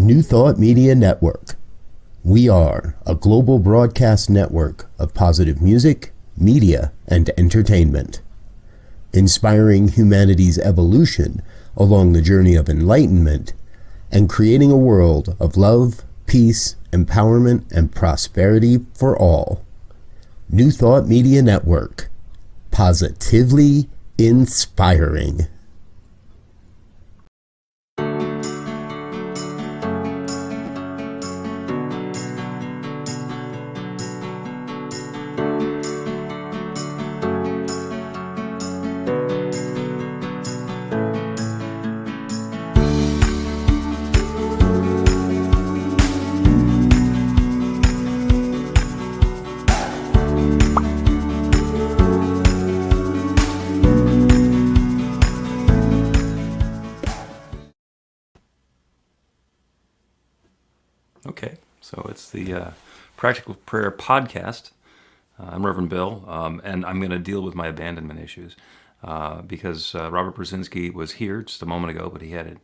New Thought Media Network. We are a global broadcast network of positive music, media, and entertainment, inspiring humanity's evolution along the journey of enlightenment and creating a world of love, peace, empowerment, and prosperity for all. New Thought Media Network. Positively inspiring. Okay, so it's the Practical Prayer Podcast. I'm Reverend Bill, and I'm going to deal with my abandonment issues because Robert Brzezinski was here just a moment ago, but he had a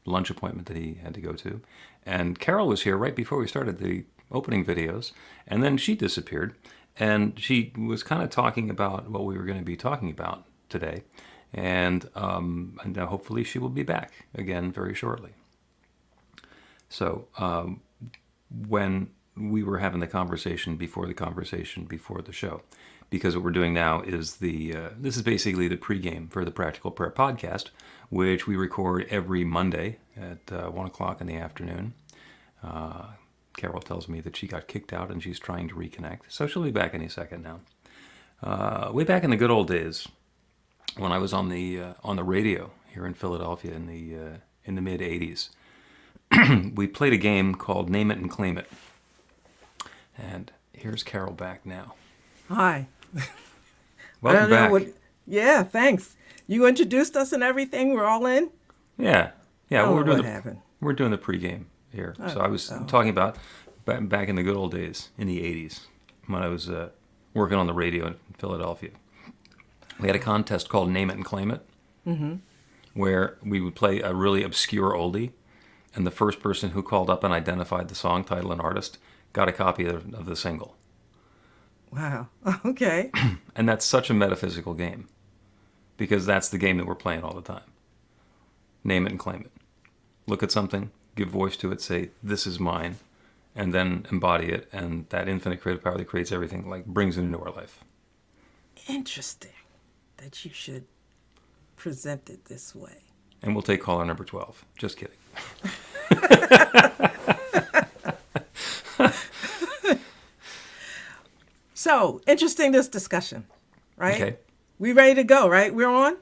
lunch appointment that he had to go to. And Carol was here right before we started the opening videos, and then she disappeared. And she was kind of talking about what we were going to be talking about today. And hopefully she will be back again very shortly. So when we were having the conversation before the show, because what we're doing now is this is basically the pregame for the Practical Prayer Podcast, which we record every Monday at 1 o'clock in the afternoon. Carol tells me that she got kicked out and she's trying to reconnect, so she'll be back any second now. Way back in the good old days, when I was on the radio here in Philadelphia in the mid '80s. We played a game called Name It and Claim It. And here's Carol back now. Hi. Welcome back. Yeah, thanks. You introduced us and everything. We're all in? Yeah. Oh, Well, happened? We're doing the pregame here. So I was talking about back in the good old days, in the 80s, when I was working on the radio in Philadelphia. We had a contest called Name It and Claim It, where we would play a really obscure oldie. And the first person who called up and identified the song title and artist got a copy of the single. Wow. Okay. And that's such a metaphysical game, because that's the game that we're playing all the time. Name it and claim it. Look at something, give voice to it, say, this is mine, and then embody it, and that infinite creative power that creates everything brings it into our life. Interesting that you should present it this way. And we'll take caller number 12. Just kidding. So, interesting, this discussion, right? Okay. We ready to go, right? We're on?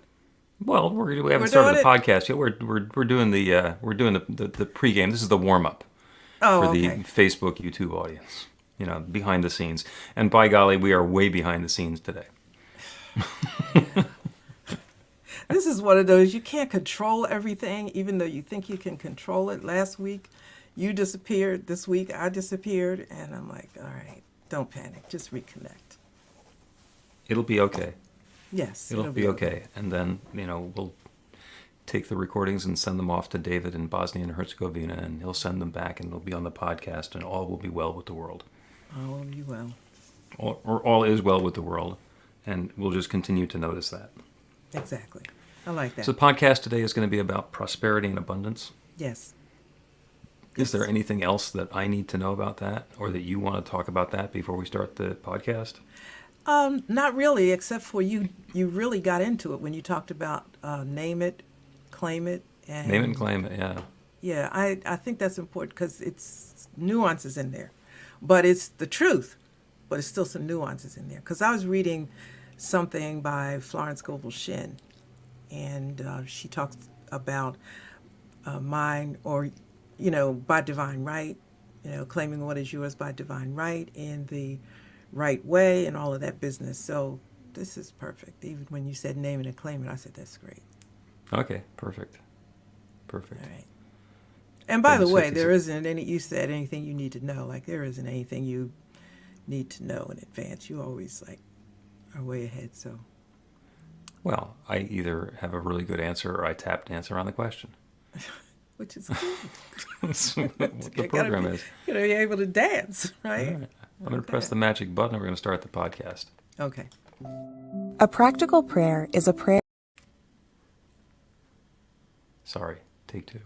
Well, we haven't started the podcast yet. We're doing the pregame. This is the warm up for the Facebook, YouTube audience. Behind the scenes. And by golly, we are way behind the scenes today. This is one of those, you can't control everything, even though you think you can control it. Last week, you disappeared. This week, I disappeared. And I'm like, all right, don't panic. Just reconnect. It'll be okay. Yes. It'll be okay. And then, we'll take the recordings and send them off to David in Bosnia and Herzegovina, and he'll send them back, and they'll be on the podcast, and all will be well with the world. All will be well. All is well with the world, and we'll just continue to notice that. Exactly. I like that. So the podcast today is going to be about prosperity and abundance. Yes. Is there anything else that I need to know about that, or that you want to talk about that before we start the podcast? Not really, except for you really got into it when you talked about name it, claim it. And Name it and claim it, yeah. Yeah, I think that's important because it's nuances in there. But it's the truth, but it's still some nuances in there. Because I was reading something by Florence Scovel Shinn, and she talks about mine, or, by divine right, claiming what is yours by divine right in the right way and all of that business. So this is perfect. Even when you said name it and claim it, I said, that's great. Okay, perfect. All right. And by the way, 66. there isn't you said anything you need to know. There isn't anything you need to know in advance. You always are way ahead, so. Well, I either have a really good answer or I tap dance around the question. which is good. That's what the program is. You know, you're able to dance, All right? right. I'm going to press the magic button and we're going to start the podcast. Okay. A practical prayer is a prayer. Sorry, take two.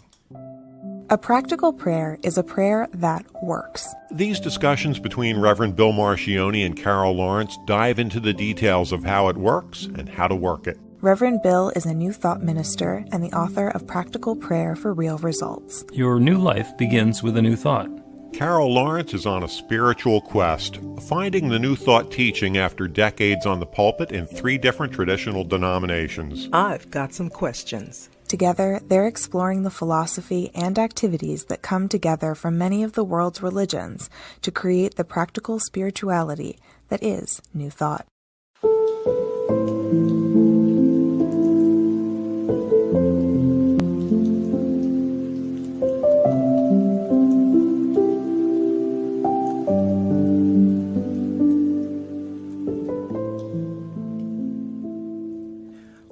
A practical prayer is a prayer that works. These discussions between Reverend Bill Marchioni and Carol Lawrence dive into the details of how it works and how to work it. Reverend Bill is a New Thought minister and the author of Practical Prayer for Real Results. Your new life begins with a new thought. Carol Lawrence is on a spiritual quest, finding the New Thought teaching after decades on the pulpit in 3 different traditional denominations. I've got some questions. Together, they're exploring the philosophy and activities that come together from many of the world's religions to create the practical spirituality that is New Thought.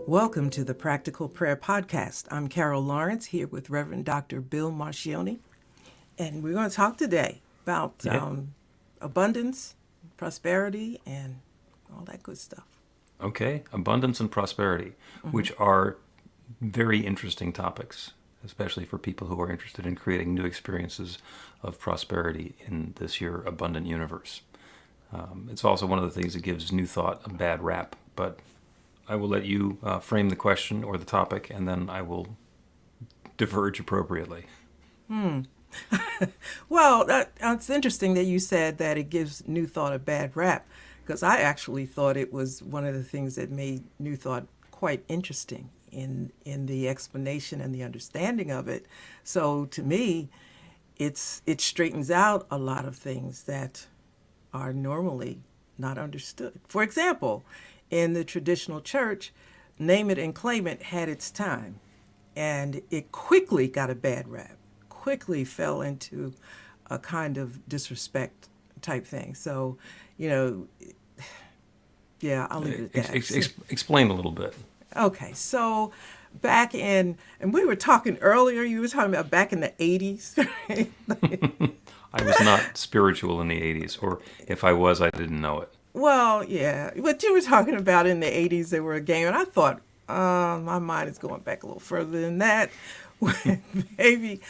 Welcome to the Practical Prayer Podcast. I'm Carol Lawrence here with Reverend Dr. Bill Marchioni, and we're going to talk today about abundance, prosperity, and all that good stuff. Okay, abundance and prosperity, which are very interesting topics, especially for people who are interested in creating new experiences of prosperity in this here abundant universe. It's also one of the things that gives New Thought a bad rap, but I will let you frame the question or the topic, and then I will diverge appropriately. Well, it's interesting that you said that it gives New Thought a bad rap, because I actually thought it was one of the things that made New Thought quite interesting in the explanation and the understanding of it. So to me, it straightens out a lot of things that are normally not understood. For example, in the traditional church, name it and claim it had its time, and it quickly got a bad rap, quickly fell into a kind of disrespect type thing. So, yeah, I'll leave it at that. Explain a little bit. Okay, so back in, and we were talking earlier, you were talking about back in the 80s, right? I was not spiritual in the 80s, or if I was, I didn't know it. Well, yeah, but you were talking about in the 80s there were a game, and I thought, my mind is going back a little further than that, maybe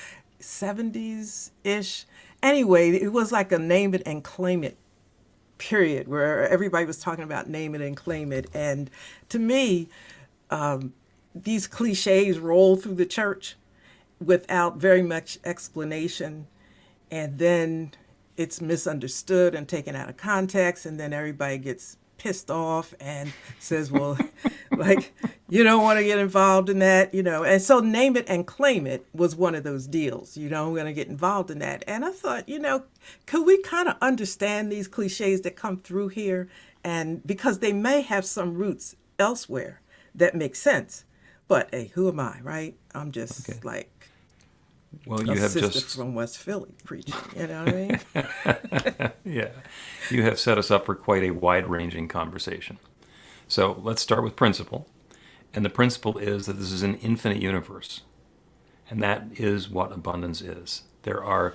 70s-ish. Anyway, it was like a name it and claim it period, where everybody was talking about name it and claim it. And to me, these cliches roll through the church without very much explanation, and then it's misunderstood and taken out of context, and then everybody gets pissed off and says, well, like, you don't want to get involved in that, And so name it and claim it was one of those deals, I'm going to get involved in that. And I thought, could we kind of understand these cliches that come through here? And because they may have some roots elsewhere that make sense. But, hey, who am I, right? I'm just Well, a you have sister just from West Philly preaching, you know what I mean? Yeah, you have set us up for quite a wide-ranging conversation. So let's start with principle. And the principle is that this is an infinite universe. And that is what abundance is. There are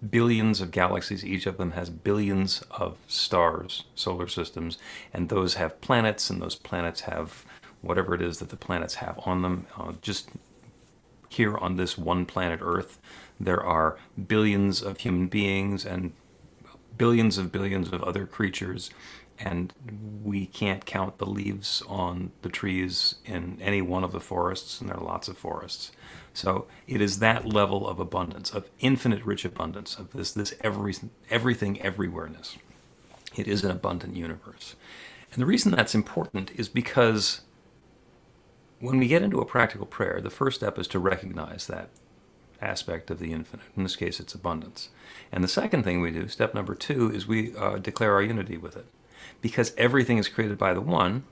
billions of galaxies. Each of them has billions of stars, solar systems, and those have planets, and those planets have whatever it is that the planets have on them. Just here on this one planet Earth, there are billions of human beings and billions of other creatures, and we can't count the leaves on the trees in any one of the forests, and there are lots of forests. So it is that level of abundance, of infinite rich abundance, of this everything everywhereness. It is an abundant universe. And the reason that's important is because when we get into a practical prayer, the first step is to recognize that aspect of the infinite. In this case, it's abundance. And the second thing we do, step number 2, is we declare our unity with it. Because everything is created by the one,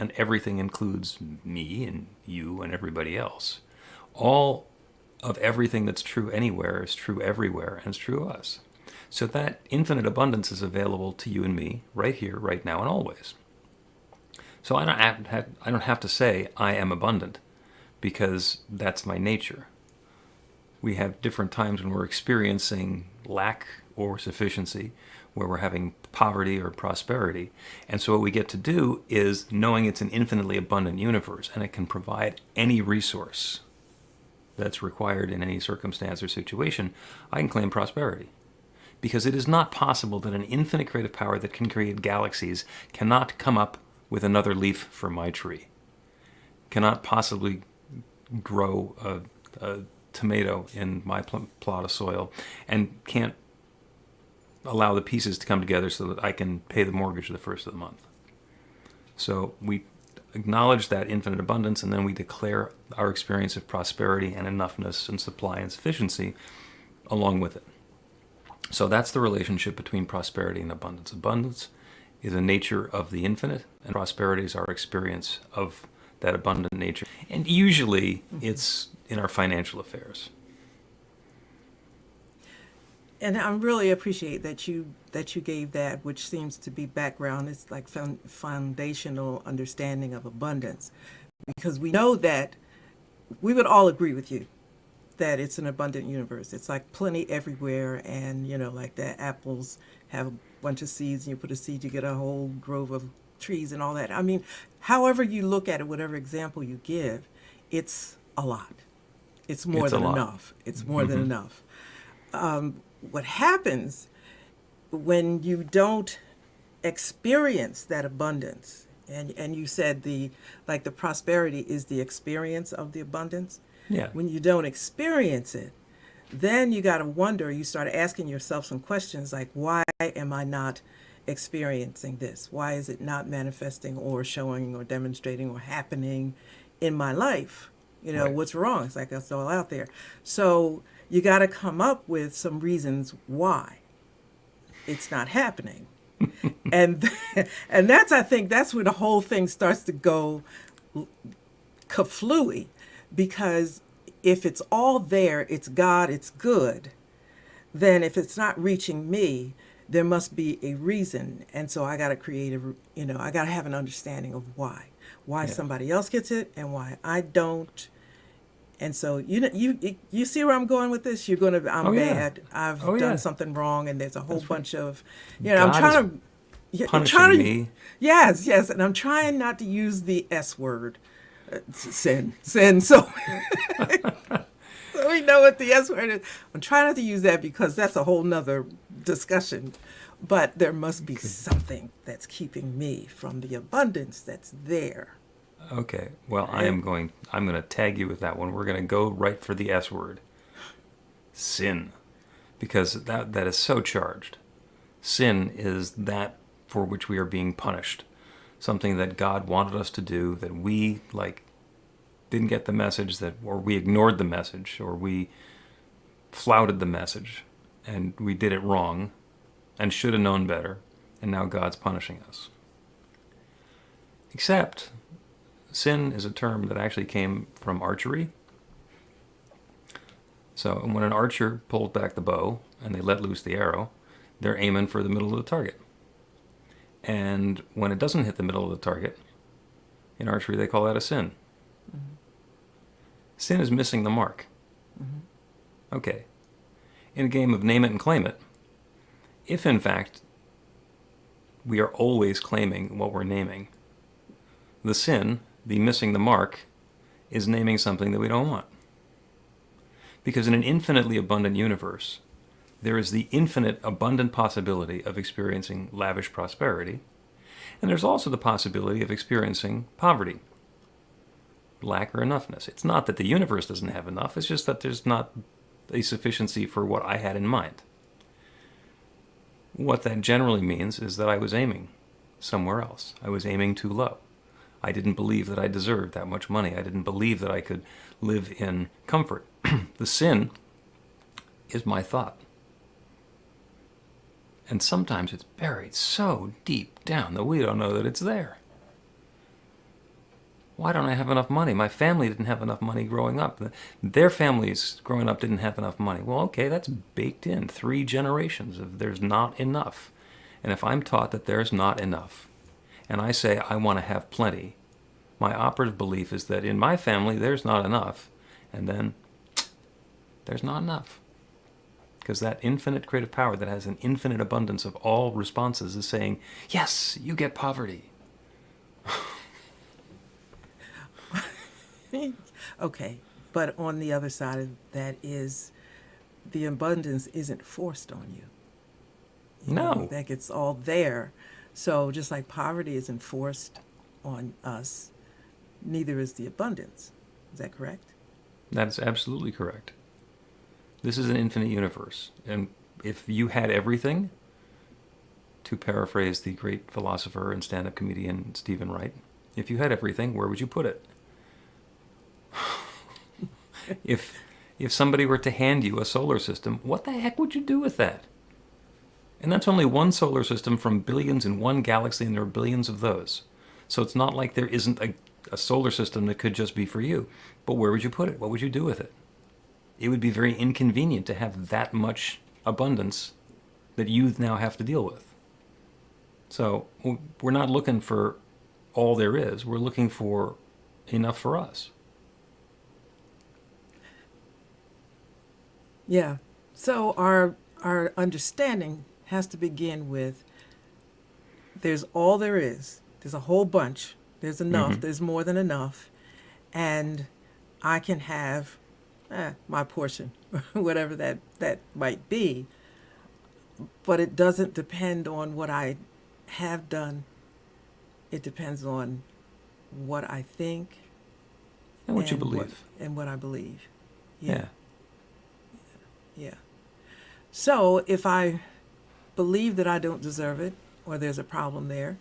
and everything includes me and you and everybody else. All of everything that's true anywhere is true everywhere, and it's true of us. So that infinite abundance is available to you and me right here, right now, and always. So I don't have to say I am abundant, because that's my nature. We have different times when we're experiencing lack or sufficiency, where we're having poverty or prosperity. And so what we get to do is, knowing it's an infinitely abundant universe and it can provide any resource that's required in any circumstance or situation, I can claim prosperity. Because it is not possible that an infinite creative power that can create galaxies cannot come up with another leaf for my tree, cannot possibly grow a tomato in my plot of soil, and can't allow the pieces to come together so that I can pay the mortgage the first of the month. So we acknowledge that infinite abundance, and then we declare our experience of prosperity and enoughness and supply and sufficiency along with it. So that's the relationship between prosperity and abundance. Abundance is a nature of the infinite, and prosperity is our experience of that abundant nature. And usually it's in our financial affairs. And I really appreciate that you gave that, which seems to be background. It's like foundational understanding of abundance, because we know that we would all agree with you that it's an abundant universe. It's like plenty everywhere, and like the apples have a bunch of seeds, and you put a seed, you get a whole grove of trees and all that. I mean, however you look at it, whatever example you give, it's a lot. It's more than enough. It's more than enough. What happens when you don't experience that abundance, and you said the prosperity is the experience of the abundance. Yeah. When you don't experience it, then you got to wonder, you start asking yourself some questions like, why am I not experiencing this? Why is it not manifesting or showing or demonstrating or happening in my life? Right. What's wrong? It's like that's all out there. So you got to come up with some reasons why it's not happening. and I think that's where the whole thing starts to go kaflooey, because if it's all there, it's God, it's good, then if it's not reaching me, there must be a reason. And so I got to create I got to have an understanding of why somebody else gets it and why I don't. And so you see where I'm going with this? I'm bad. I've done something wrong, and there's a whole bunch of, I'm trying to punishing me. Yes, and I'm trying not to use the S word, sin. So we know what the S word is. I'm trying not to use that because that's a whole nother discussion. But there must be something that's keeping me from the abundance that's there. Okay. Well, I'm going to tag you with that one. We're going to go right for the S word. Sin. Because that is so charged. Sin is that for which we are being punished. Something that God wanted us to do that we didn't get the message, or we ignored the message, or we flouted the message, and we did it wrong and should have known better, and now God's punishing us. Except sin is a term that actually came from archery. So when an archer pulls back the bow and they let loose the arrow, they're aiming for the middle of the target. And when it doesn't hit the middle of the target, in archery they call that a sin. Mm-hmm. Sin is missing the mark. Mm-hmm. Okay. In a game of name it and claim it, if in fact we are always claiming what we're naming, the sin, the missing the mark, is naming something that we don't want. Because in an infinitely abundant universe, there is the infinite abundant possibility of experiencing lavish prosperity, and there's also the possibility of experiencing poverty, lack or enoughness. It's not that the universe doesn't have enough, it's just that there's not a sufficiency for what I had in mind. What that generally means is that I was aiming somewhere else. I was aiming too low. I didn't believe that I deserved that much money. I didn't believe that I could live in comfort. The sin is my thought. And sometimes it's buried so deep down that we don't know that it's there. Why don't I have enough money? My family didn't have enough money growing up. Their families growing up didn't have enough money. Well, okay, that's baked in 3 generations of there's not enough. And if I'm taught that there's not enough, and I say I want to have plenty, my operative belief is that in my family there's not enough, and then There's not enough. Because that infinite creative power that has an infinite abundance of all responses is saying, yes, you get poverty. Okay, but on the other side of that is the abundance isn't forced on you. No. Like it's all there. So just like poverty isn't forced on us, neither is the abundance. Is that correct? That's absolutely correct. This is an infinite universe. And if you had everything, to paraphrase the great philosopher and stand-up comedian Stephen Wright, if you had everything, where would you put it? If somebody were to hand you a solar system, what the heck would you do with that? And that's only one solar system from billions in one galaxy, and there are billions of those. So it's not like there isn't a solar system that could just be for you. But where would you put it? What would you do with it? It would be very inconvenient to have that much abundance that you now have to deal with. So we're not looking for all there is. We're looking for enough for us. Yeah. So our understanding has to begin with there's all there is. There's a whole bunch. There's enough. Mm-hmm. There's more than enough. And I can have my portion, whatever that might be. But it doesn't depend on what I have done. It depends on what I think. And what you believe. And what I believe. Yeah. Yeah. So if I believe that I don't deserve it, or there's a problem there,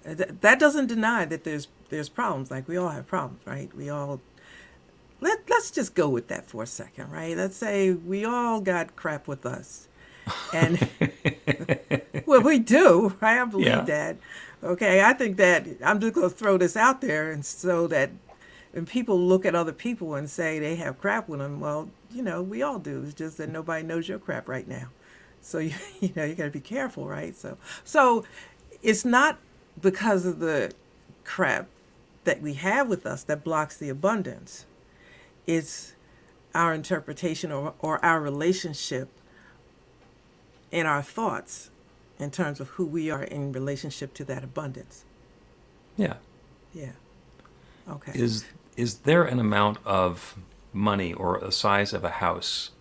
that doesn't deny that there's problems. Like we all have problems, right? We all let's just go with that for a second, right? Let's say we all got crap with us, and well, we do, right? I believe that. Okay, I think that I'm just going to throw this out there, and so that when people look at other people and say they have crap with them, well, we all do. It's just that nobody knows your crap right now. So, you got to be careful, right? So it's not because of the crap that we have with us that blocks the abundance. It's our interpretation or our relationship and our thoughts in terms of who we are in relationship to that abundance. Yeah. Yeah. Okay. Is there an amount of money or a size of a house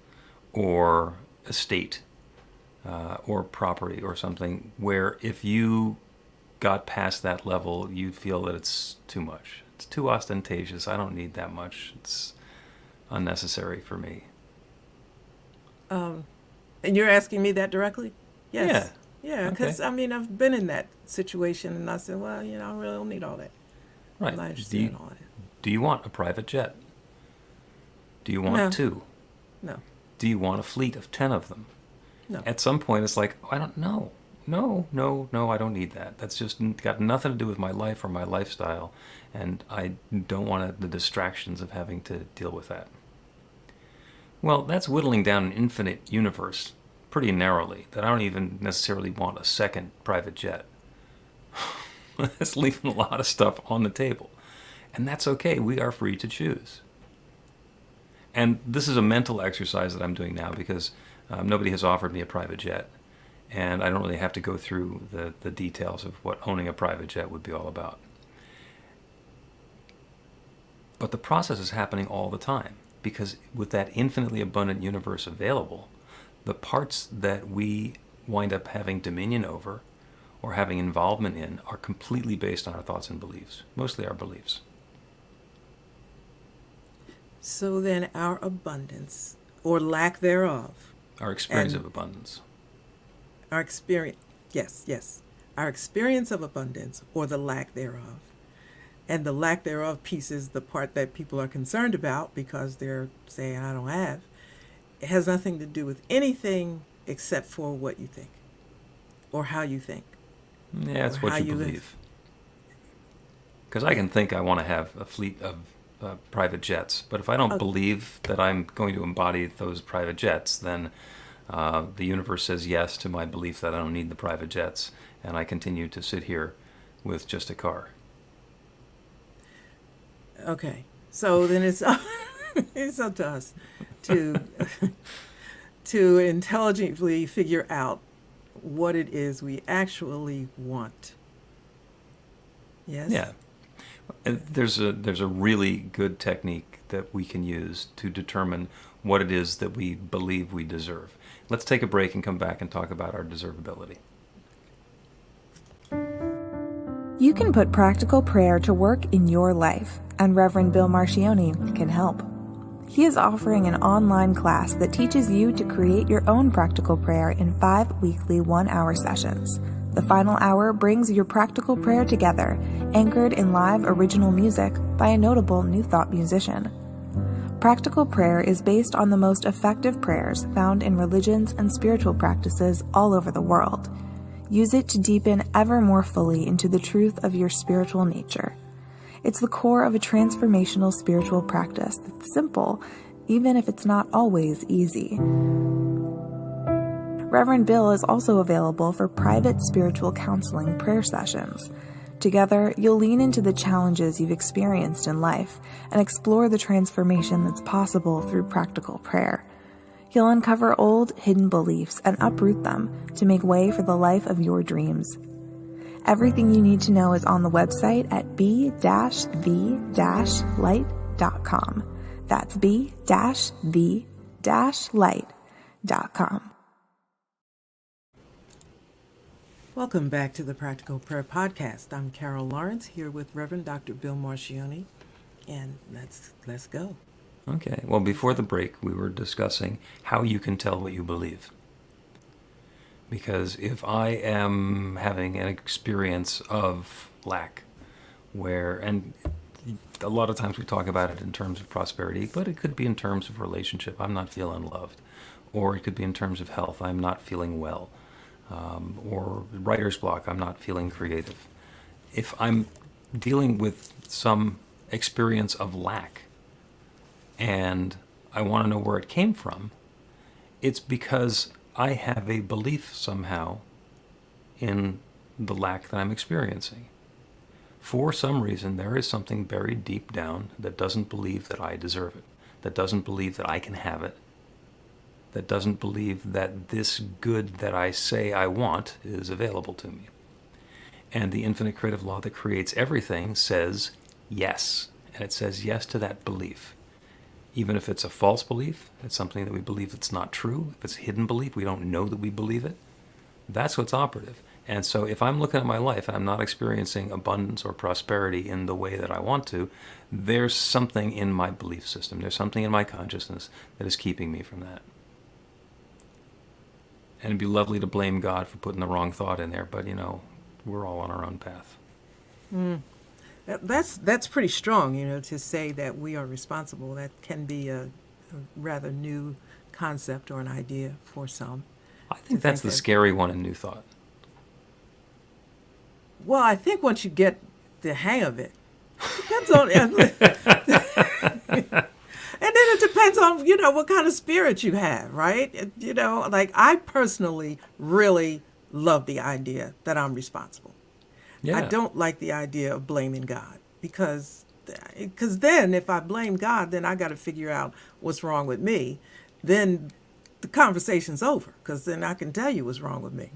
or estate or property or something where if you got past that level, you feel that it's too much? It's too ostentatious. I don't need that much. It's unnecessary for me. And you're asking me that directly? Yes. Yeah, because, Okay. I've been in that situation, and I said, well, I really don't need all that. Right. I'm not interested in all that. Do you want a private jet? Do you want No. 2? No. Do you want a fleet of 10 of them? No. At some point, it's like, I don't know. No, I don't need that. That's just got nothing to do with my life or my lifestyle, and I don't want the distractions of having to deal with that. Well, that's whittling down an infinite universe pretty narrowly, that I don't even necessarily want a second private jet. That's leaving a lot of stuff on the table. And that's okay. We are free to choose. And this is a mental exercise that I'm doing now because nobody has offered me a private jet. And I don't really have to go through the details of what owning a private jet would be all about. But the process is happening all the time because with that infinitely abundant universe available, the parts that we wind up having dominion over or having involvement in are completely based on our thoughts and beliefs, mostly our beliefs. So then our abundance, or lack thereof, Our experience And- of abundance. our experience, yes, our experience of abundance, or the lack thereof. And the lack thereof piece is the part that people are concerned about because they're saying, I don't have. It has nothing to do with anything except for what you think or how you think. Yeah, it's Or what how you you live. believe. Because I can think I want to have a fleet of private jets, but if I don't Okay. believe that I'm going to embody those private jets, then the universe says yes to my belief that I don't need the private jets, and I continue to sit here with just a car. Okay, so then it's it's up to us to to intelligently figure out what it is we actually want. Yes? Yeah. And there's a really good technique that we can use to determine what it is that we believe we deserve. Let's take a break and come back and talk about our deservability. You can put practical prayer to work in your life, and Reverend Bill Marcioni can help. He is offering an online class that teaches you to create your own practical prayer in 5 weekly 1-hour sessions. The final hour brings your practical prayer together, anchored in live original music by a notable New Thought musician. Practical prayer is based on the most effective prayers found in religions and spiritual practices all over the world. Use it to deepen ever more fully into the truth of your spiritual nature. It's the core of a transformational spiritual practice that's simple, even if it's not always easy. Reverend Bill is also available for private spiritual counseling prayer sessions. Together, you'll lean into the challenges you've experienced in life and explore the transformation that's possible through practical prayer. You'll uncover old, hidden beliefs and uproot them to make way for the life of your dreams. Everything you need to know is on the website at b-the-light.com. That's b-the-light.com. Welcome back to the Practical Prayer Podcast. I'm Carol Lawrence here with Reverend Dr. Bill Marcioni, and let's go. Okay. Well, before the break, we were discussing how you can tell what you believe. Because if I am having an experience of lack, and a lot of times we talk about it in terms of prosperity, but it could be in terms of relationship. I'm not feeling loved. Or it could be in terms of health. I'm not feeling well. Or writer's block. I'm not feeling creative. If I'm dealing with some experience of lack, and I want to know where it came from, it's because I have a belief somehow in the lack that I'm experiencing. For some reason, there is something buried deep down that doesn't believe that I deserve it, that doesn't believe that I can have it, that doesn't believe that this good that I say I want is available to me. And the infinite creative law that creates everything says yes, and it says yes to that belief. Even if it's a false belief, it's something that we believe that's not true. If it's a hidden belief, we don't know that we believe it. That's what's operative. And so if I'm looking at my life and I'm not experiencing abundance or prosperity in the way that I want to, there's something in my belief system. There's something in my consciousness that is keeping me from that. And it'd be lovely to blame God for putting the wrong thought in there, but we're all on our own path. That's pretty strong, to say that we are responsible. That can be a rather new concept or an idea for some. I think that's the scary one in New Thought. Well, I think once you get the hang of it, depends on, and then it depends on, what kind of spirit you have, right? Like I personally really love the idea that I'm responsible. Yeah. I don't like the idea of blaming God because then if I blame God, then I got to figure out what's wrong with me. Then the conversation's over because then I can tell you what's wrong with me.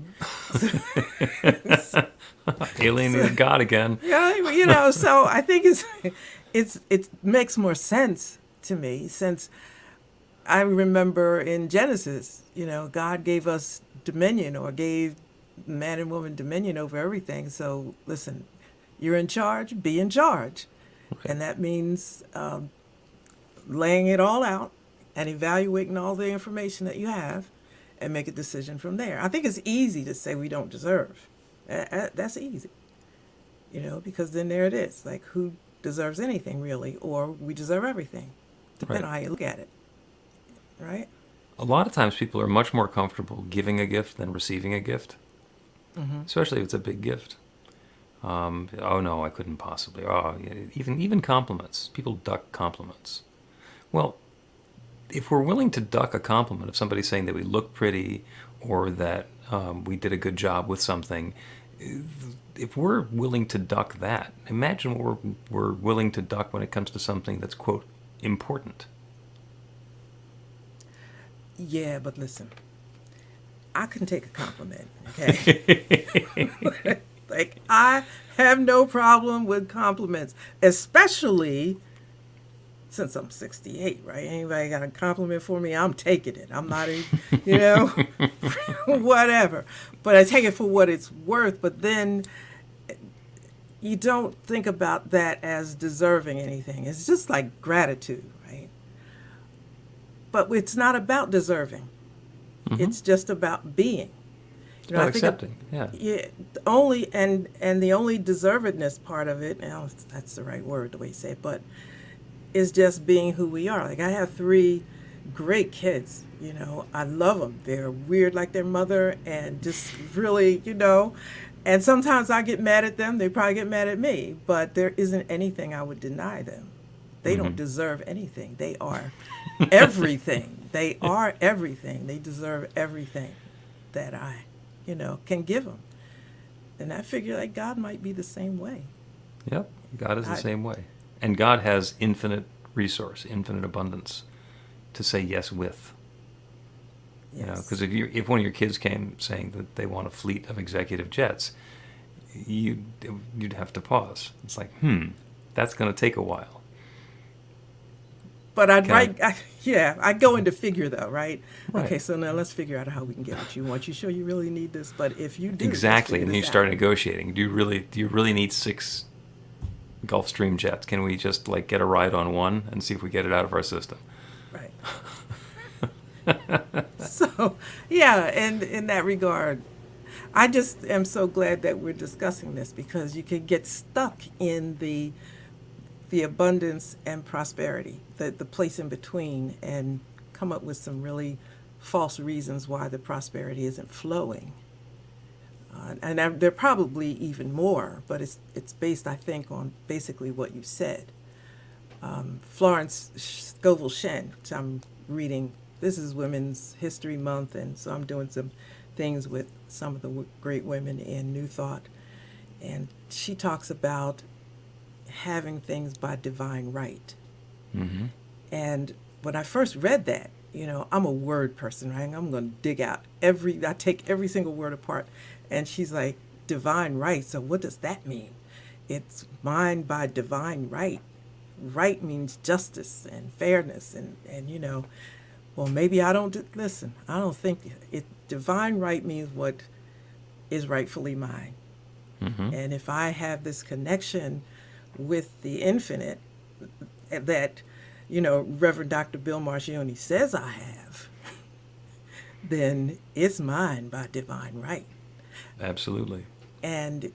Alienated God again. Yeah, so I think it makes more sense to me since I remember in Genesis, God gave us dominion or gave man and woman dominion over everything. So listen, you're in charge, be in charge. Right. And that means laying it all out and evaluating all the information that you have and make a decision from there. I think it's easy to say we don't deserve. That's easy, because then there it is. Like who deserves anything really, or we deserve everything, depending on how you look at it, right? A lot of times people are much more comfortable giving a gift than receiving a gift. Mm-hmm. Especially if it's a big gift. Oh no, I couldn't possibly. Oh, yeah, even compliments. People duck compliments. Well, if we're willing to duck a compliment of somebody saying that we look pretty or that we did a good job with something, if we're willing to duck that, imagine what we're willing to duck when it comes to something that's, quote, important. Yeah, but listen, I can take a compliment, okay? Like, I have no problem with compliments, especially since I'm 68, right? Anybody got a compliment for me, I'm taking it. I'm not, whatever. But I take it for what it's worth. But then you don't think about that as deserving anything. It's just like gratitude, right? But it's not about deserving. It's just about being. About accepting, yeah. The only and the only deservedness part of it, now that's the right word, the way you say it, but is just being who we are. Like, I have 3 great kids, I love them. They're weird like their mother and just really, and sometimes I get mad at them. They probably get mad at me, but there isn't anything I would deny them. They don't deserve anything. They are everything. They are everything. They deserve everything that I, can give them. And I figure like God might be the same way. Yep, God is the same way. And God has infinite resource, infinite abundance to say yes with. Yes. Because if one of your kids came saying that they want a fleet of executive jets, you'd have to pause. It's like, that's going to take a while. But I go into figure though, right? Okay, so now let's figure out how we can get what you want. You sure you really need this? But if you do, exactly, and then you start negotiating. Do you really need 6 Gulfstream jets? Can we just get a ride on one and see if we get it out of our system? Right. So, yeah, and in that regard, I just am so glad that we're discussing this, because you can get stuck in the abundance and prosperity, the place in between, and come up with some really false reasons why the prosperity isn't flowing. And there are probably even more, but it's based, I think, on basically what you said. Florence Scovel Shen, which I'm reading. This is Women's History Month, and so I'm doing some things with some of the great women in New Thought. And she talks about having things by divine right. And when I first read that, I'm a word person, right? I'm going to dig out I take every single word apart. And she's like, divine right. So what does that mean? It's mine by divine right. Right means justice and fairness. And well, maybe I don't, listen, I don't think divine right means what is rightfully mine. And if I have this connection with the infinite that, Reverend Dr. Bill Marcioni says I have, then it's mine by divine right. Absolutely. And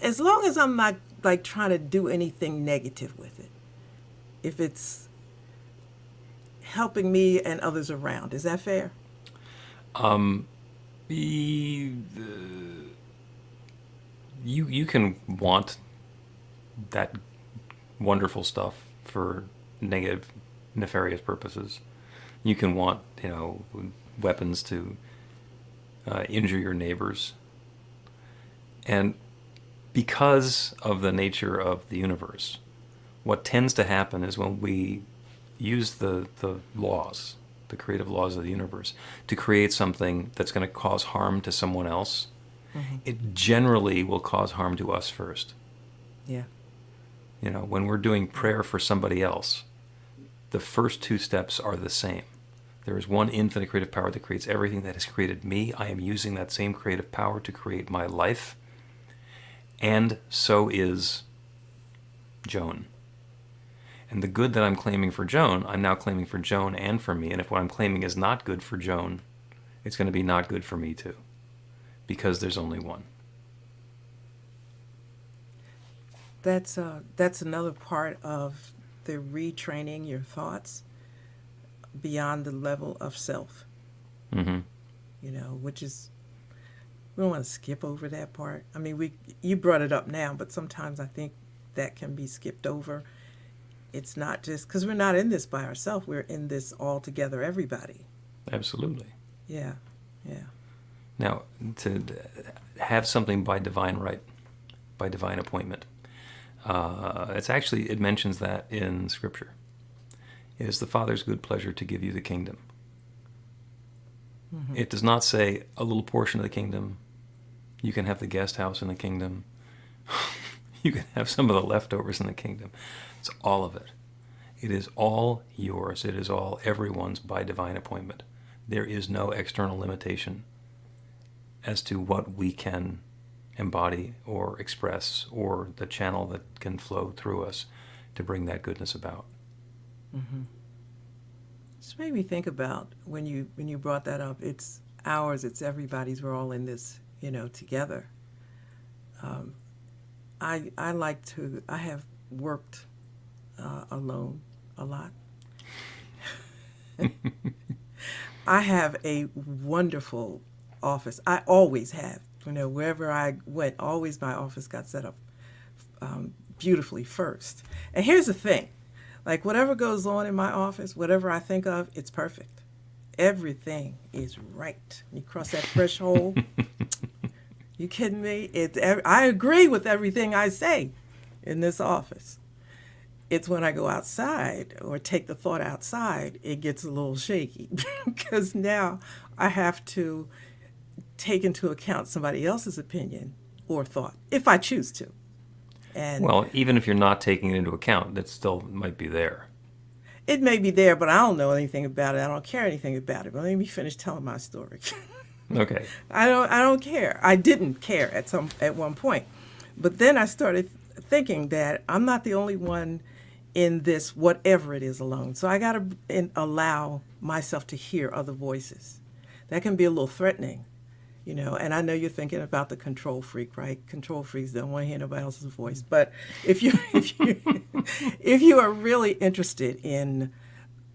as long as I'm not trying to do anything negative with it, if it's helping me and others around, is that fair? You can want that wonderful stuff for negative, nefarious purposes. You can want, weapons to injure your neighbors. And because of the nature of the universe, what tends to happen is when we use the laws, the creative laws of the universe, to create something that's going to cause harm to someone else, it generally will cause harm to us first. Yeah. When we're doing prayer for somebody else, the first 2 steps are the same. There is one infinite creative power that creates everything that has created me. I am using that same creative power to create my life. And so is Joan. And the good that I'm claiming for Joan, I'm now claiming for Joan and for me. And if what I'm claiming is not good for Joan, it's going to be not good for me too. Because there's only one. That's another part of the retraining your thoughts beyond the level of self. Which is, we don't want to skip over that part. I mean, you brought it up now, but sometimes I think that can be skipped over. It's not just, because we're not in this by ourselves, we're in this all together, everybody. Absolutely. Yeah. Now, to have something by divine right, by divine appointment, it mentions that in Scripture. It is the Father's good pleasure to give you the kingdom. It does not say a little portion of the kingdom. You can have the guest house in the kingdom. You can have some of the leftovers in the kingdom. It's all of it. It is all yours. It is all everyone's by divine appointment. There is no external limitation as to what we can embody or express, or the channel that can flow through us to bring that goodness about. This made me think about when you brought that up. It's ours. It's everybody's. We're all in this, together. I have worked alone a lot. I have a wonderful office. I always have. Wherever I went, always my office got set up beautifully first. And here's the thing. Like, whatever goes on in my office, whatever I think of, it's perfect. Everything is right. You cross that threshold. You kidding me? I agree with everything I say in this office. It's when I go outside or take the thought outside, it gets a little shaky because now I have to take into account somebody else's opinion or thought, if I choose to. And well, even if you're not taking it into account, that still might be there. It may be there, but I don't know anything about it. I don't care anything about it. But let me finish telling my story. Okay. I don't care. I didn't care at one point. But then I started thinking that I'm not the only one in this, whatever it is, alone. So I got to allow myself to hear other voices. That can be a little threatening, and I know you're thinking about the control freak, right? Control freaks don't want to hear nobody else's voice. But if you are really interested in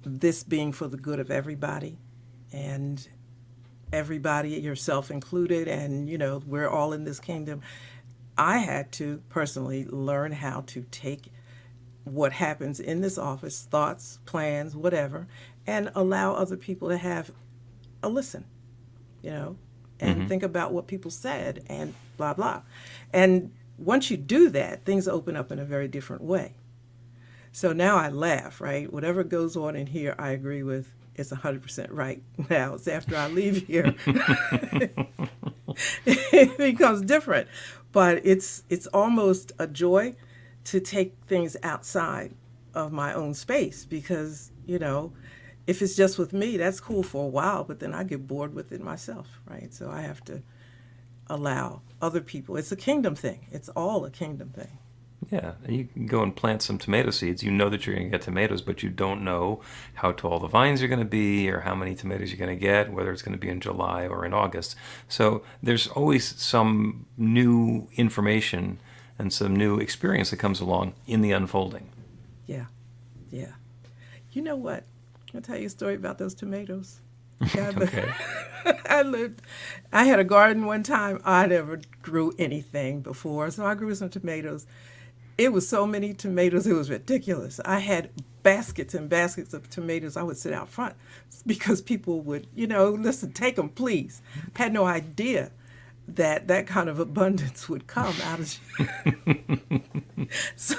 this being for the good of everybody, and everybody, yourself included, and we're all in this kingdom, I had to personally learn how to take what happens in this office, thoughts, plans, whatever, and allow other people to have a listen, and think about what people said and blah, blah. And once you do that, things open up in a very different way. So now I laugh, right? Whatever goes on in here, I agree with. It's 100% right. Now, it's after I leave here, it becomes different. But it's almost a joy to take things outside of my own space because, if it's just with me, that's cool for a while, but then I get bored with it myself, right? So I have to allow other people. It's a kingdom thing. It's all a kingdom thing. Yeah, and you can go and plant some tomato seeds. You know that you're going to get tomatoes, but you don't know how tall the vines are going to be or how many tomatoes you're going to get, whether it's going to be in July or in August. So there's always some new information and some new experience that comes along in the unfolding. Yeah. You know what? I'll tell you a story about those tomatoes. Okay. I had a garden one time. I never grew anything before, so I grew some tomatoes. It was so many tomatoes, it was ridiculous. I had baskets and baskets of tomatoes. I would sit out front because people would, listen, take them, please. I had no idea that kind of abundance would come out of so,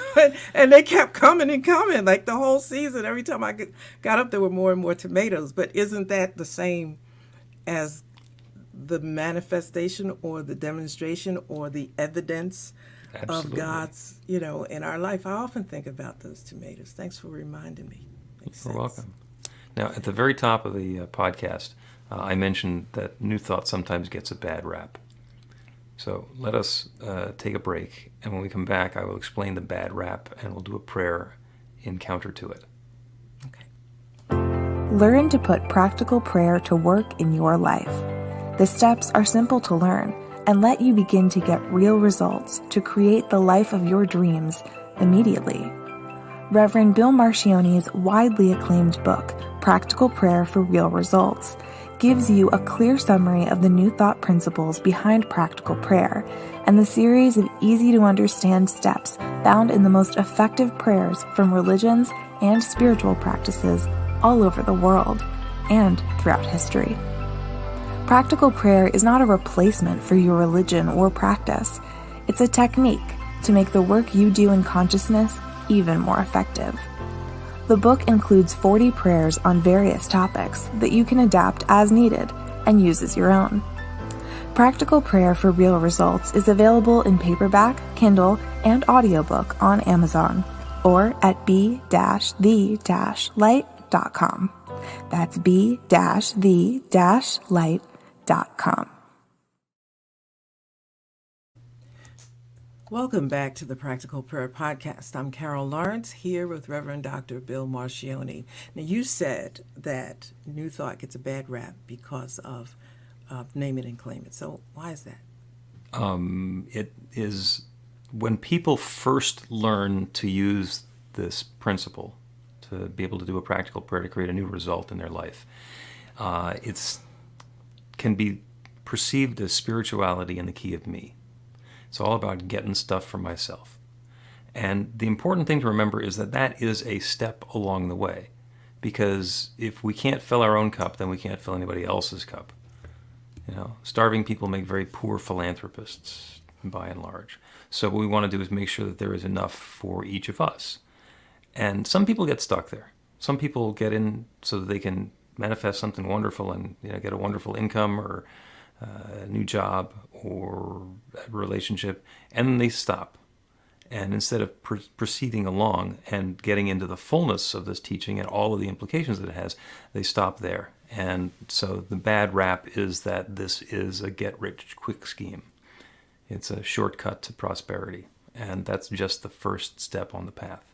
and they kept coming and coming, like the whole season. Every time I got up, there were more and more tomatoes. But isn't that the same as the manifestation or the demonstration or the evidence Absolutely. of God's, in our life? I often think about those tomatoes. Thanks for reminding me. You're welcome. Now, at the very top of the podcast, I mentioned that New Thought sometimes gets a bad rap. So let us take a break, and when we come back, I will explain the bad rap, and we'll do a prayer in counter to it. Okay. Learn to put practical prayer to work in your life. The steps are simple to learn and let you begin to get real results to create the life of your dreams immediately. Reverend Bill Marcioni's widely acclaimed book, Practical Prayer for Real Results, gives you a clear summary of the New Thought principles behind practical prayer and the series of easy-to-understand steps found in the most effective prayers from religions and spiritual practices all over the world and throughout history. Practical prayer is not a replacement for your religion or practice. It's a technique to make the work you do in consciousness even more effective. The book includes 40 prayers on various topics that you can adapt as needed and use as your own. Practical Prayer for Real Results is available in paperback, Kindle, and audiobook on Amazon or at b-the-light.com. That's b-the-light.com. Welcome back to the Practical Prayer Podcast. I'm Carol Lawrence here with Reverend Dr. Bill Marcioni. Now, you said that New Thought gets a bad rap because of name it and claim it. So why is that? It is when people first learn to use this principle to be able to do a practical prayer to create a new result in their life. It can be perceived as spirituality in the key of me. It's all about getting stuff for myself. And the important thing to remember is that that is a step along the way. Because if we can't fill our own cup, then we can't fill anybody else's cup. You know, starving people make very poor philanthropists, by and large. So what we want to do is make sure that there is enough for each of us. And some people get stuck there. Some people get in so that they can manifest something wonderful and, you know, get a wonderful income or a new job or a relationship, and then they stop. And instead of proceeding along and getting into the fullness of this teaching and all of the implications that it has, they stop there. And so the bad rap is that this is a get-rich-quick scheme. It's a shortcut to prosperity, and that's just the first step on the path.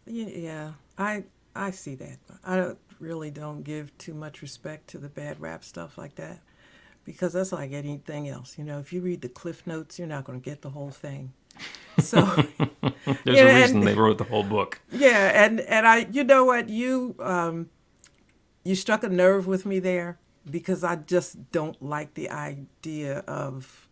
Yeah, I see that. I really don't give too much respect to the bad rap stuff like that, because that's like anything else. You know, if you read the Cliff Notes, you're not going to get the whole thing. So there's a reason they wrote the whole book. Yeah, and I, you know what, you struck a nerve with me there, because I just don't like the idea of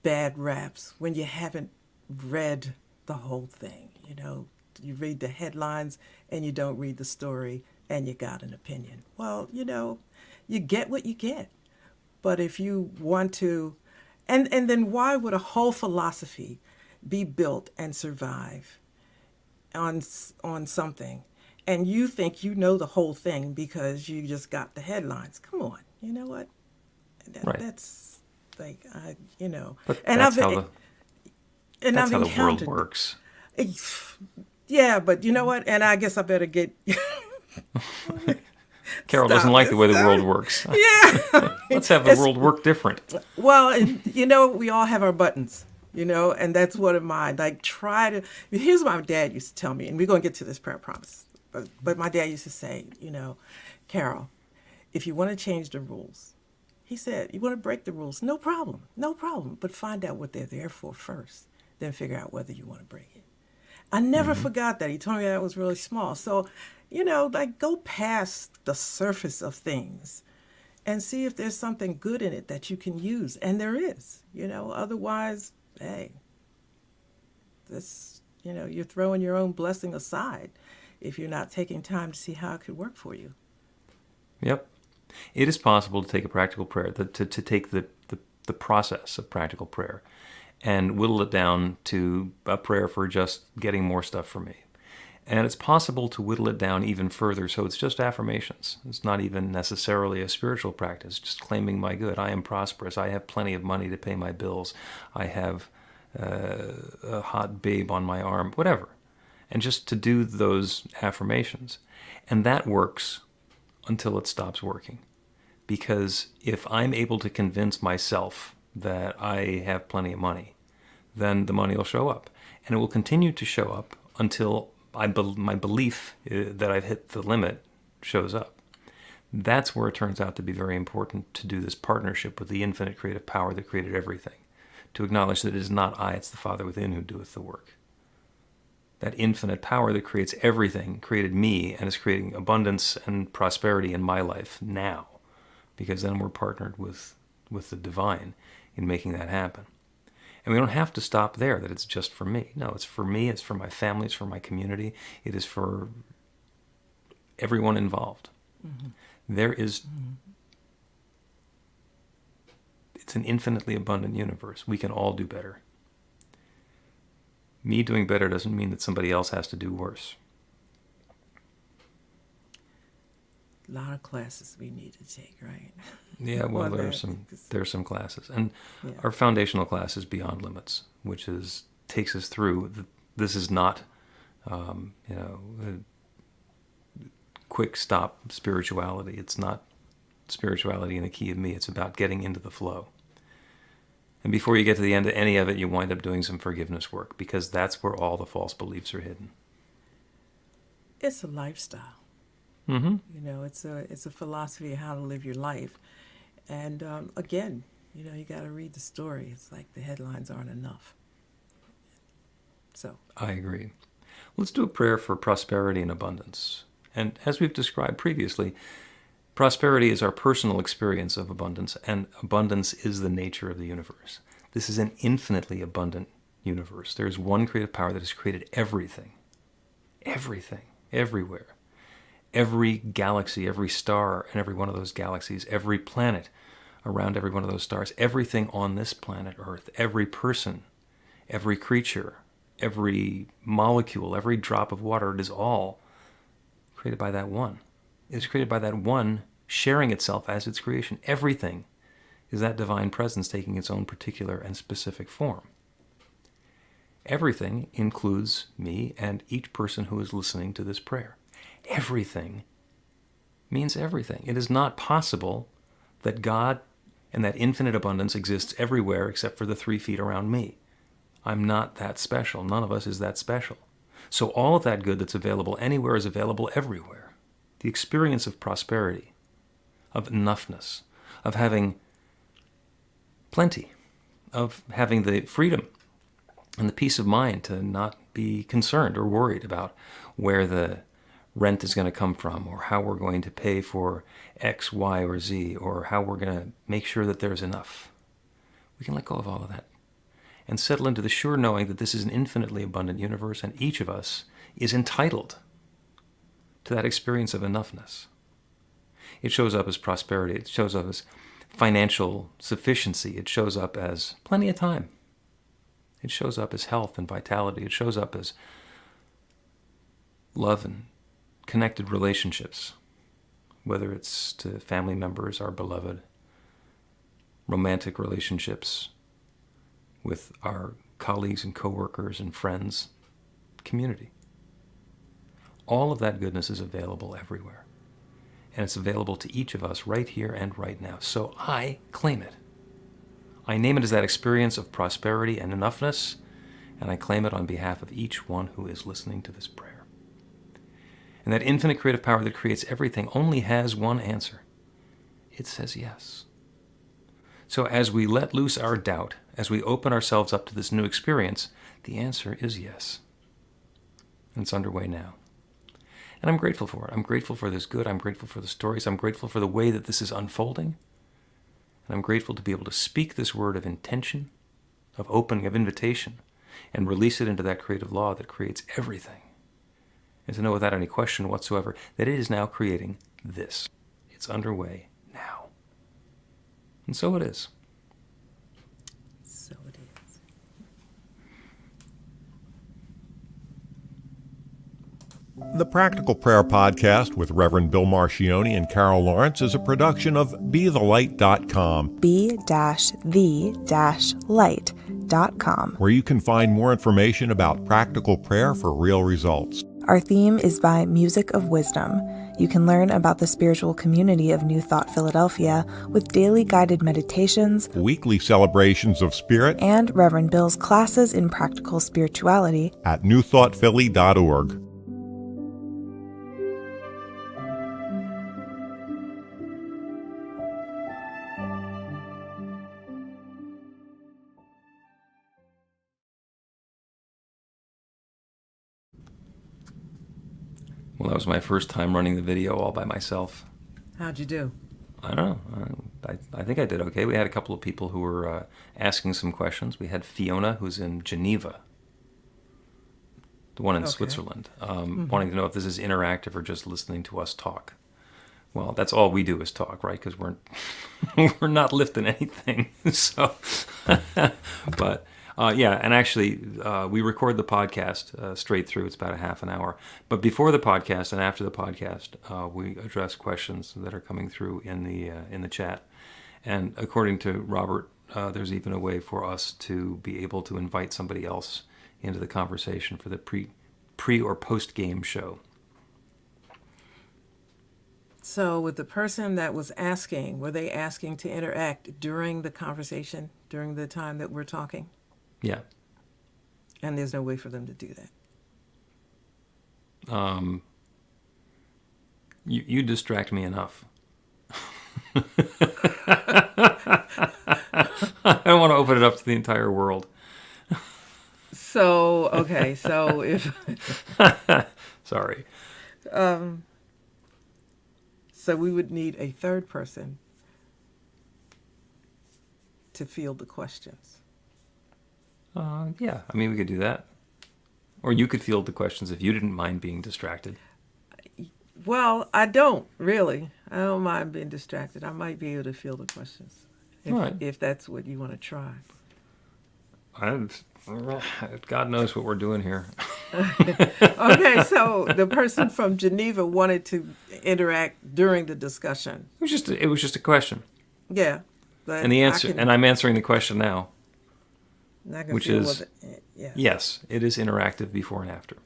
bad raps when you haven't read the whole thing. You know, you read the headlines and you don't read the story and you got an opinion. Well, you know, you get what you get. But if you want to, and then why would a whole philosophy be built and survive on something, and you think you know the whole thing because you just got the headlines? Come on, you know what? Right. That's like, you know. But and that's I've, how and that's I've how the world encountered, works. Yeah, but you know what? And I guess I better get. Carol doesn't like the way the world works. Yeah. Let's have the world work different. Well, and, you know, we all have our buttons, you know, and that's one of mine. Like, here's what my dad used to tell me, and we're going to get to this prayer promise. But my dad used to say, you know, Carol, if you want to change the rules, he said, you want to break the rules, no problem, but find out what they're there for first, then figure out whether you want to break it. I never forgot that. He told me that I was really small. So, you know, like, go past the surface of things and see if there's something good in it that you can use. And there is, you know, otherwise, hey, this, you know, you're throwing your own blessing aside if you're not taking time to see how it could work for you. Yep. It is possible to take a practical prayer, to take the process of practical prayer and whittle it down to a prayer for just getting more stuff for me. And it's possible to whittle it down even further, so it's just affirmations. It's not even necessarily a spiritual practice, just claiming my good. I am prosperous. I have plenty of money to pay my bills. I have a hot babe on my arm, whatever. And just to do those affirmations. And that works until it stops working. Because if I'm able to convince myself that I have plenty of money, then the money will show up. And it will continue to show up until my belief that I've hit the limit shows up. That's where it turns out to be very important to do this partnership with the infinite creative power that created everything. To acknowledge that it is not I, it's the Father within who doeth the work. That infinite power that creates everything created me and is creating abundance and prosperity in my life now. Because then we're partnered with the divine in making that happen. And we don't have to stop there, that it's just for me. No, it's for me, it's for my family, it's for my community. It is for everyone involved. Mm-hmm. There is, it's an infinitely abundant universe. We can all do better. Me doing better doesn't mean that somebody else has to do worse. A lot of classes we need to take, right? Yeah, well, On there are that. some classes, and Yeah. our foundational class is Beyond Limits, which takes us through. This is not, a quick stop spirituality. It's not spirituality in the key of me. It's about getting into the flow. And before you get to the end of any of it, you wind up doing some forgiveness work, because that's where all the false beliefs are hidden. It's a lifestyle. Mm-hmm. You know, it's a philosophy of how to live your life. And again, you know, you got to read the story. It's like the headlines aren't enough. So I agree. Let's do a prayer for prosperity and abundance. And as we've described previously, prosperity is our personal experience of abundance, and abundance is the nature of the universe. This is an infinitely abundant universe. There is one creative power that has created everything, everywhere. Every galaxy, every star in every one of those galaxies, every planet around every one of those stars, everything on this planet Earth, every person, every creature, every molecule, every drop of water, it is all created by that one. It is created by that one sharing itself as its creation. Everything is that divine presence taking its own particular and specific form. Everything includes me and each person who is listening to this prayer. Everything means everything. It is not possible that God and that infinite abundance exists everywhere except for the 3 feet around me. I'm not that special. None of us is that special. So all of that good that's available anywhere is available everywhere. The experience of prosperity, of enoughness, of having plenty, of having the freedom and the peace of mind to not be concerned or worried about where the rent is going to come from, or how we're going to pay for X, Y, or Z, or how we're going to make sure that there's enough. We can let go of all of that and settle into the sure knowing that this is an infinitely abundant universe, and each of us is entitled to that experience of enoughness. It shows up as prosperity. It shows up as financial sufficiency. It shows up as plenty of time. It shows up as health and vitality. It shows up as love and connected relationships, whether it's to family members, our beloved, romantic relationships with our colleagues and coworkers and friends, community. All of that goodness is available everywhere. And it's available to each of us right here and right now. So I claim it. I name it as that experience of prosperity and enoughness, and I claim it on behalf of each one who is listening to this prayer. And that infinite creative power that creates everything only has one answer. It says yes. So as we let loose our doubt, as we open ourselves up to this new experience, the answer is yes. And it's underway now. And I'm grateful for it. I'm grateful for this good. I'm grateful for the stories. I'm grateful for the way that this is unfolding. And I'm grateful to be able to speak this word of intention, of opening, of invitation, and release it into that creative law that creates everything. And to know without any question whatsoever that it is now creating this. It's underway now. And so it is. So it is. The Practical Prayer Podcast with Reverend Bill Marchioni and Carol Lawrence is a production of BeTheLight.com, be-the-light.com, where you can find more information about practical prayer for real results. Our theme is by Music of Wisdom. You can learn about the spiritual community of New Thought Philadelphia with daily guided meditations, Weekly celebrations of spirit, and Reverend Bill's classes in practical spirituality at newthoughtphilly.org. Well, that was my first time running the video all by myself. How'd you do? I don't know. I think I did okay. We had a couple of people who were asking some questions. We had Fiona, who's in Geneva, the one in Switzerland, wanting to know if this is interactive or just listening to us talk. Well, that's all we do is talk, right? Because we're not lifting anything. So, but Yeah, and actually, we record the podcast straight through. It's about a half an hour. But before the podcast and after the podcast, we address questions that are coming through in the chat. And according to Robert, there's even a way for us to be able to invite somebody else into the conversation for the pre or post game show. So with the person that was asking, were they asking to interact during the conversation, during the time that we're talking? Yeah. And there's no way for them to do that. You distract me enough. I don't want to open it up to the entire world. So, okay, so if... Sorry. So we would need a third person to field the questions. Yeah, I mean, we could do that. Or you could field the questions if you didn't mind being distracted. Well, I don't, really. I don't mind being distracted. I might be able to field the questions All right. if that's what you want to try. God knows what we're doing here. Okay, so the person from Geneva wanted to interact during the discussion. It was just a question. Yeah. But And the answer, and I'm answering the question now, I can which feel is, yeah. yes, it is interactive before and after.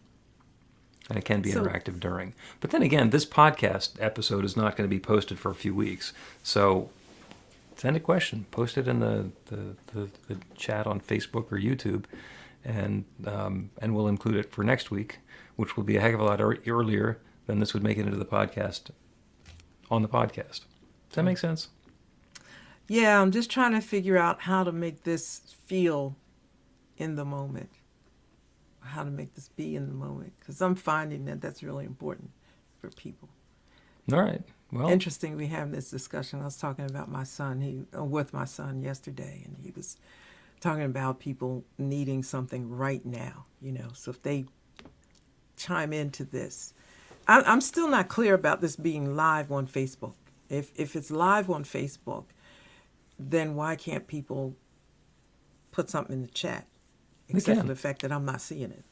And it can be So- interactive during. But then again, this podcast episode is not going to be posted for a few weeks. So send a question, post it in the chat on Facebook or YouTube, and we'll include it for next week, which will be a heck of a lot earlier than this would make it into the podcast on the podcast. Does that make sense? Yeah, I'm just trying to figure out how to make this feel in the moment. How to make this be in the moment. Because I'm finding that that's really important for people. All right. Well, Interesting we have this discussion. I was talking about my son, with my son yesterday, and he was talking about people needing something right now, So if they chime into this. I'm still not clear about this being live on Facebook. If it's live on Facebook, then why can't people put something in the chat? Except for can. the fact that I'm not seeing it.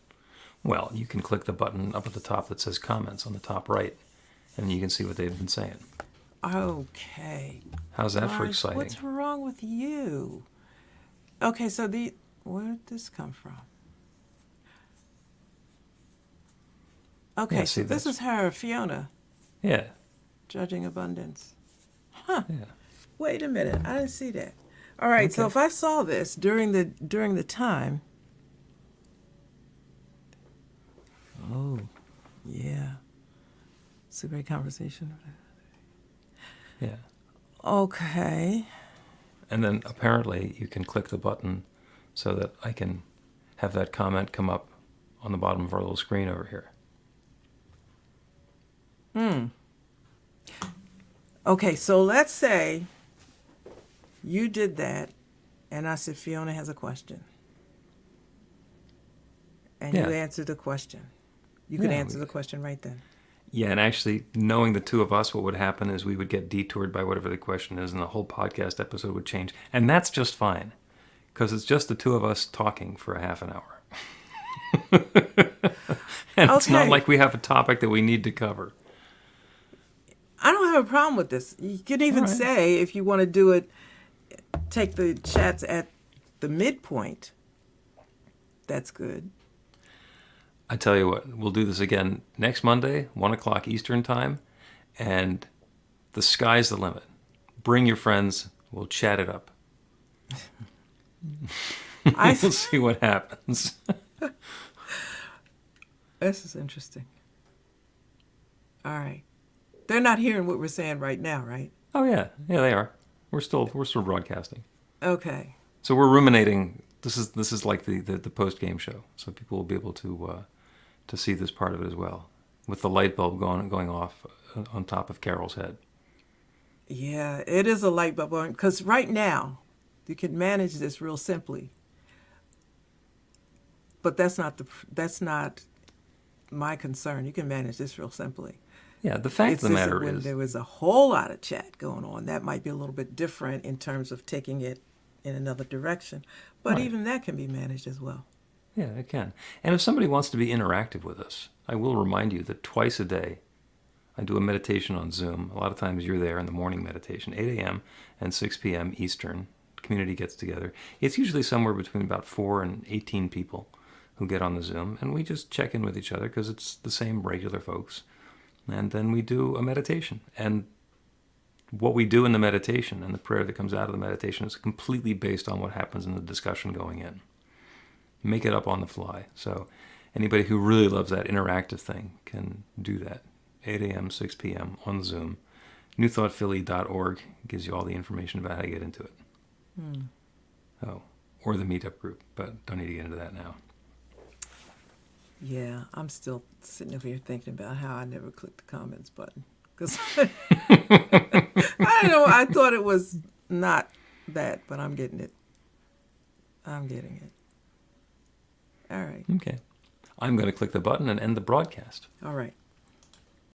well, you can click the button up at the top that says comments on the top right, and you can see what they've been saying. Okay. How's that for Lars, exciting? what's wrong with you? Okay, so where did this come from? Okay, Yeah, so see, this that's- is her, Fiona, Yeah. judging abundance. Huh. Yeah. Wait a minute, I didn't see that. All right, so Okay. if I saw this during the time. Oh, yeah. It's a great conversation. Yeah. Okay. And then apparently you can click the button so that I can have that comment come up on the bottom of our little screen over here. Okay, so let's say you did that, and I said, Fiona has a question. And Yeah. you answered the question. You could Yeah, answer the question right then. Yeah, and actually, knowing the two of us, what would happen is we would get detoured by whatever the question is, and the whole podcast episode would change. And that's just fine, because it's just the two of us talking for a half an hour. And it's not Okay. like we have a topic that we need to cover. I don't have a problem with this. You can even All right. say, if you want to do it, take the chats at the midpoint. That's good. I tell you what, we'll do this again next Monday, 1 o'clock Eastern time, and the sky's the limit. Bring your friends. We'll chat it up. We'll see what happens. This is interesting. All right. They're not hearing what we're saying right now, right? Oh yeah, they are. We're still broadcasting. Okay. So we're ruminating. This is like the post game show, so people will be able to see this part of it as well, with the light bulb going off on top of Carol's head. Yeah, it is a light bulb on, because right now you can manage this real simply. But that's not my concern. You can manage this real simply. Yeah, the fact It's of the just that matter when is, there was a whole lot of chat going on, that might be a little bit different in terms of taking it in another direction. But Right. even that can be managed as well. Yeah, it can. And if somebody wants to be interactive with us, I will remind you that twice a day I do a meditation on Zoom. A lot of times you're there in the morning meditation, 8 a.m. and 6 p.m. Eastern. Community gets together. It's usually somewhere between about 4 and 18 people who get on the Zoom, and we just check in with each other because it's the same regular folks. And then we do a meditation. And what we do in the meditation and the prayer that comes out of the meditation is completely based on what happens in the discussion going in. Make it up on the fly. So anybody who really loves that interactive thing can do that. 8 a.m., 6 p.m. on Zoom. newthoughtphilly.org gives you all the information about how to get into it. Oh, or the meetup group, but don't need to get into that now. Yeah, I'm still sitting over here thinking about how I never clicked the comments button. Because I thought it was not that, but I'm getting it. I'm getting it. All right. Okay. I'm going to click the button and end the broadcast. All right.